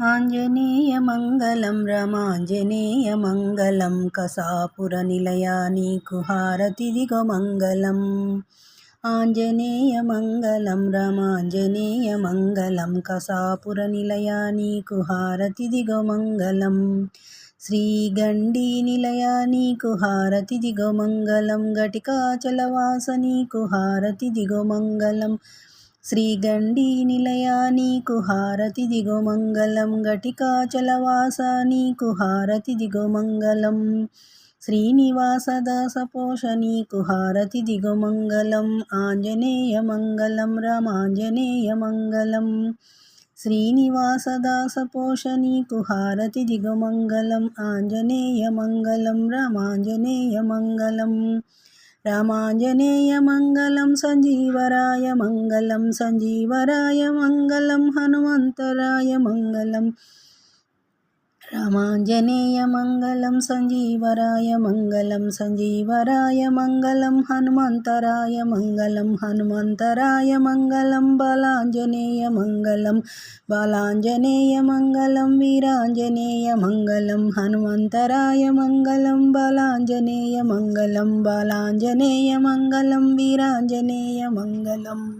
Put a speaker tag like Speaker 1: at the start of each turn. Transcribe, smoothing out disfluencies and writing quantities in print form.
Speaker 1: ఆంజనేయమంగళం రమాంజనేయమంగళం కసాపురనిలయా నీకు హారతిదిగో మంగళం. ఆంజనేయమంగళం రమాంజనేయమంగళం కసాపురనిలయా నీకు హారతిదిగో మంగళం. శ్రీగండీ నిలయా నీకు హారతిదిగో మంగళం. ఘటికాచలవాస నీకు హారతిదిగో మంగళం. శ్రీగండీ నిలయా నీకు హారతిదిగో మంగళం. ఘటికాచలవాస నీకు హారతిదిగో మంగళం. శ్రీనివాస దాసపోష నీకు హారతిదిగో మంగళం. ఆంజనేయమంగళం రమాంజనేయమంగళం. శ్రీనివాస దాసపోష నీకు హారతిదిగో మంగళం. ఆంజనేయమంగళం రమాంజనేయమంగళం. రామాంజనేయమంగళం సంజీవరాయ మంగళం. సంజీవరాయ మంగళం హనుమంతరాయ మంగళం. రామాంజనేయమంగళం సంజీవరాయ మంగళం. సంజీవరాయ మంగళం హనుమంతరాయ మంగళం. హనుమంతరాయ మంగళం బాలాంజనేయ మంగళం. బాలాంజనేయ మంగళం వీరాంజనేయ మంగళం. హనుమంతరాయ మంగళం బాలాంజనేయ మంగళం. బాలాంజనేయ మంగళం వీరాంజనేయ మంగళం.